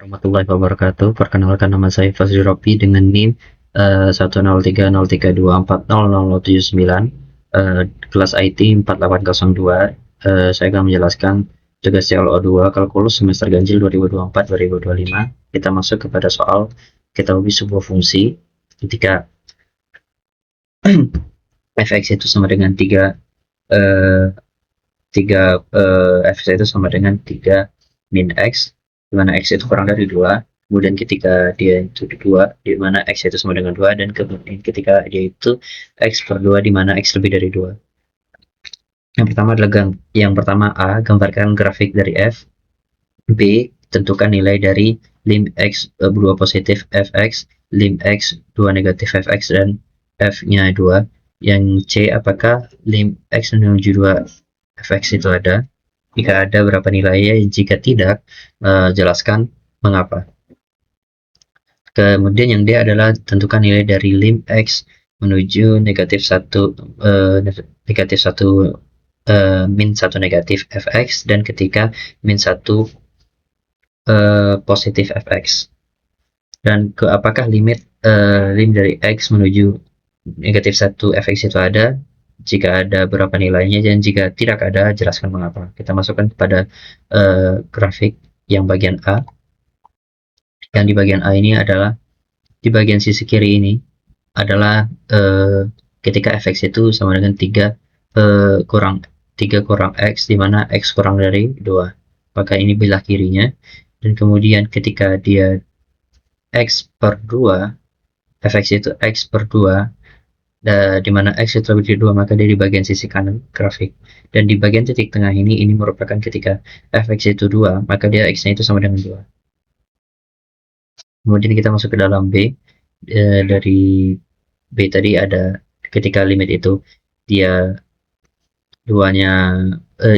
warahmatullahi wabarakatuh. Perkenalkan, nama saya Fazli Robi dengan NIM 10303240079, kelas IT 4802. Saya akan menjelaskan tugas CLO2 kalkulus semester ganjil 2024-2025. Kita masuk kepada soal ketahui sebuah fungsi ketika fx itu sama dengan 3 fx itu sama dengan 3 min x, di mana x itu kurang dari 2. Kemudian ketika dia itu 2, di mana x itu sama dengan 2, dan kemudian ketika dia itu x per 2, di mana x lebih dari 2. Yang pertama A, gambarkan grafik dari f. B, tentukan nilai dari lim x 2 positif fx, lim x 2 negatif fx, dan f-nya 2. Yang C, apakah lim x menuju 2 fx itu ada? Jika ada, berapa nilainya? Jika tidak, jelaskan mengapa. Kemudian yang D adalah tentukan nilai dari lim x menuju negatif 1 min 1 negatif fx, dan ketika min 1 positif fx. Dan apakah lim dari x menuju negatif 1 fx itu ada? Jika ada, berapa nilainya, dan jika tidak ada, jelaskan mengapa. Kita masukkan kepada grafik yang bagian A. Yang di bagian A ini adalah, di bagian sisi kiri ini adalah ketika fx itu sama dengan 3 kurang x, di mana x kurang dari 2. Maka ini belah kirinya. Dan kemudian ketika dia x per 2, fx itu x per 2, di mana x itu lebih dari 2, maka dia di bagian sisi kanan grafik. Dan di bagian titik tengah ini merupakan ketika fx itu 2, maka dia x-nya itu sama dengan 2. Kemudian kita masuk ke dalam B. Dari B tadi ada ketika limit itu dia 2-nya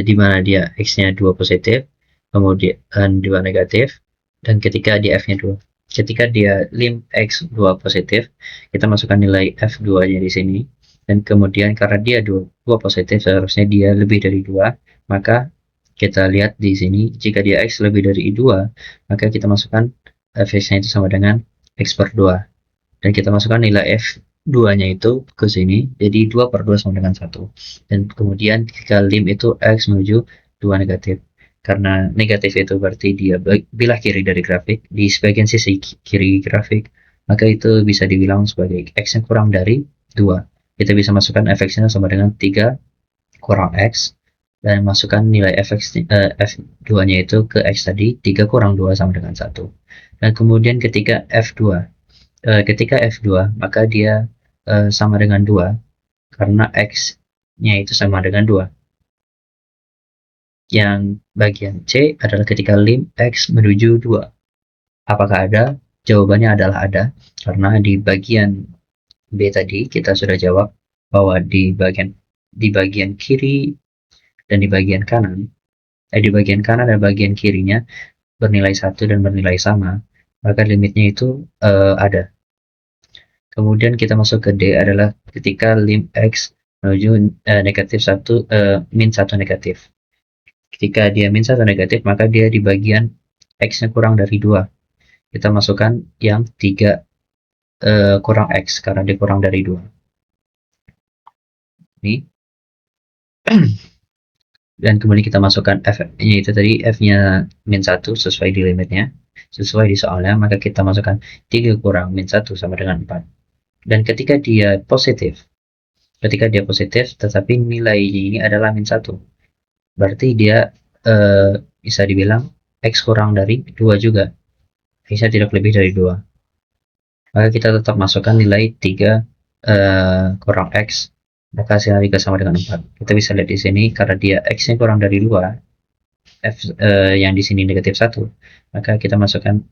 di mana dia x-nya 2 positif, kemudian 2 negatif, dan ketika di f-nya 2. Ketika dia lim x 2 positif, kita masukkan nilai f2-nya di sini, dan kemudian karena dia 2 positif, seharusnya dia lebih dari 2, maka kita lihat di sini, jika dia x lebih dari 2, maka kita masukkan fx-nya itu sama dengan x per 2, dan kita masukkan nilai f2-nya itu ke sini, jadi 2 per 2 sama dengan 1. Dan kemudian ketika lim itu x menuju 2 negatif. Karena negatif itu berarti dia bilah kiri dari grafik, di sebagian sisi kiri grafik, maka itu bisa dibilang sebagai x yang kurang dari 2. Kita bisa masukkan fx-nya sama dengan 3 kurang x, dan masukkan nilai f2-nya itu ke x tadi, 3 kurang 2 sama dengan 1. Dan kemudian ketika f2, maka dia sama dengan 2, karena x-nya itu sama dengan 2. Yang bagian C adalah ketika lim x menuju 2. Apakah ada? Jawabannya adalah ada, karena di bagian B tadi kita sudah jawab bahwa di bagian kiri dan di bagian kanan dan bagian kirinya bernilai 1 dan bernilai sama, maka limitnya itu ada. Kemudian kita masuk ke D adalah ketika lim x menuju negatif 1 min 1 negatif. Ketika dia min 1 negatif, maka dia di bagian x-nya kurang dari 2. Kita masukkan yang 3 kurang x, karena dia kurang dari 2. Ini. Dan kemudian kita masukkan f-nya itu tadi, f-nya min 1 sesuai di limitnya, sesuai di soalnya, maka kita masukkan 3 kurang min 1 sama dengan 4. Dan ketika dia positif, tetapi nilai ini adalah min 1, berarti dia bisa dibilang x kurang dari 2 juga, x-nya tidak lebih dari 2. Maka kita tetap masukkan nilai 3 kurang x, maka hasilnya 3 sama dengan 4. Kita bisa lihat di sini, karena dia x-nya kurang dari 2, yang di sini negatif 1, maka kita masukkan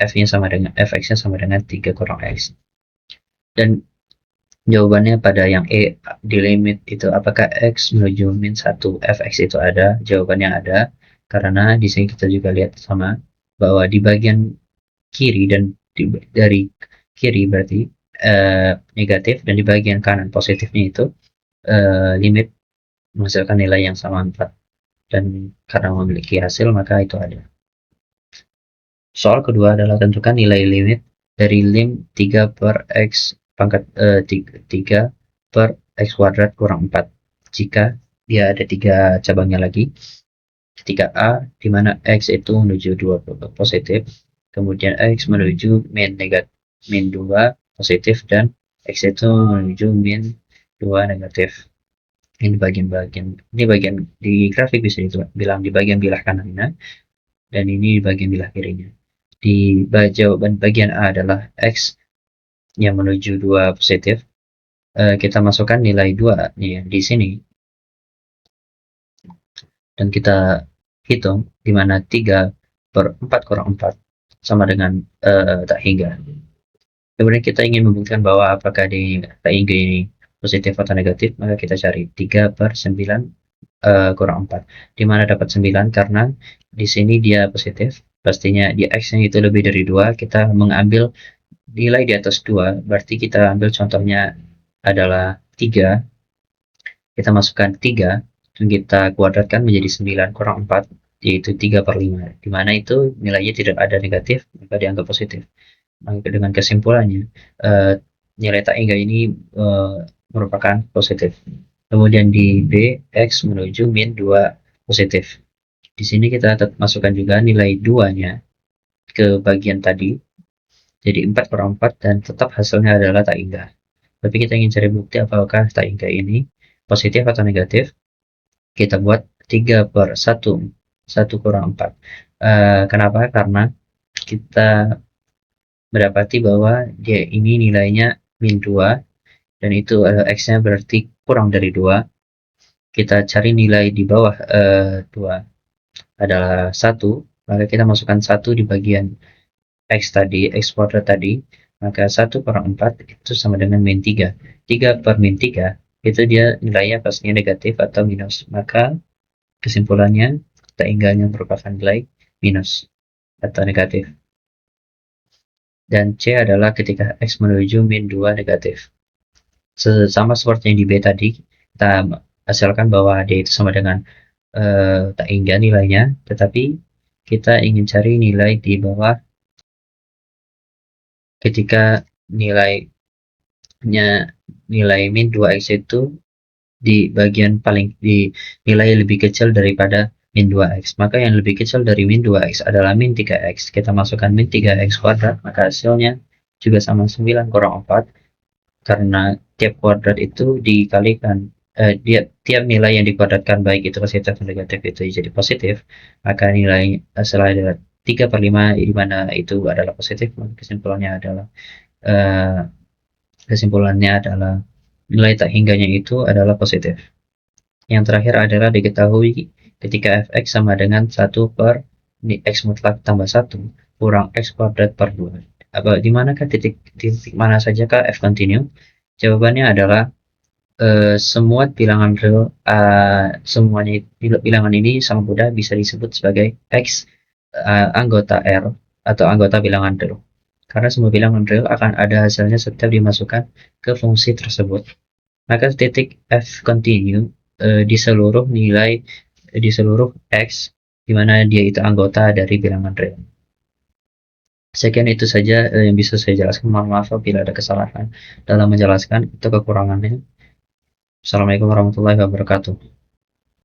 f-nya sama dengan fx-nya sama dengan 3 kurang x. Dan jawabannya pada yang E, di limit itu apakah x menuju min 1 fx itu ada? Jawabannya ada, karena di sini kita juga lihat sama bahwa di bagian kiri dan dari kiri berarti negatif, dan di bagian kanan positifnya itu limit menghasilkan nilai yang sama 4, dan karena memiliki hasil maka itu ada. soal kedua adalah tentukan nilai limit dari lim 3 per x pangkat 3 per x kuadrat kurang 4 jika dia ada 3 cabangnya lagi. Ketika A, di mana x itu menuju 2 positif, kemudian x menuju min 2 positif, dan x itu menuju min 2 negatif. Ini bagian di grafik bisa dibilang di bagian bilah kanannya, dan ini di bagian bilah kirinya. Di jawaban bagian A adalah x yang menuju 2 positif. Kita masukkan nilai 2 nih di sini, dan kita hitung di mana 3 per 4 kurang 4 sama dengan tak hingga. Kemudian kita ingin membuktikan bahwa apakah di tak hingga ini positif atau negatif, maka kita cari 3 per 9 kurang 4, di mana dapat 9 karena di sini dia positif, pastinya di x-nya itu lebih dari 2, kita mengambil nilai di atas 2, berarti kita ambil contohnya adalah 3, kita masukkan 3, dan kita kuadratkan menjadi 9 kurang 4, yaitu 3 per 5, di mana itu nilainya tidak ada negatif, maka dianggap positif. Dengan kesimpulannya, nilai tak hingga ini merupakan positif. Kemudian di B, x menuju min 2 positif. Di sini kita masukkan juga nilai 2-nya ke bagian tadi, jadi 4 per 4, dan tetap hasilnya adalah tak hingga. Tapi kita ingin cari bukti apakah tak hingga ini positif atau negatif. Kita buat 3 per 1 kurang 4. Kenapa? Karena kita mendapati bahwa dia ini nilainya min 2, dan itu x-nya berarti kurang dari 2. Kita cari nilai di bawah 2 adalah 1, maka kita masukkan 1 di bagian x tadi, x kuadrat tadi, maka 1 per 4 itu sama dengan min 3. 3 per min 3 itu dia nilainya pastinya negatif atau minus, maka kesimpulannya tak hingganya merupakan nilai minus atau negatif. Dan C adalah ketika x menuju min 2 negatif. Sama seperti yang di B tadi, kita hasilkan bahwa D itu sama dengan tak hingga nilainya, tetapi kita ingin cari nilai di bawah ketika nilai min 2x itu di bagian paling di nilai lebih kecil daripada min 2x, maka yang lebih kecil dari min 2x adalah min 3x. Kita masukkan min 3x kuadrat, maka hasilnya juga sama 9 kurang 4, karena tiap kuadrat itu dikalikan tiap nilai yang dikuadratkan baik itu positif atau negatif itu jadi positif, maka nilai hasilnya adalah 3 per 5, di mana itu adalah positif, maka kesimpulannya adalah nilai tak hingganya itu adalah positif. Yang terakhir adalah diketahui ketika fx sama dengan 1 per x mutlak tambah 1 kurang x kuadrat per 2. Di manakah titik mana sajakah f continue? Jawabannya adalah semua bilangan real, semuanya bilangan ini sangat mudah bisa disebut sebagai x anggota R atau anggota bilangan real. Karena semua bilangan real akan ada hasilnya setiap dimasukkan ke fungsi tersebut. Maka titik f continue di seluruh x di mana dia itu anggota dari bilangan real. Sekian itu saja yang bisa saya jelaskan. Mohon maaf apabila ada kesalahan dalam menjelaskan, itu kekurangannya. Assalamualaikum warahmatullahi wabarakatuh.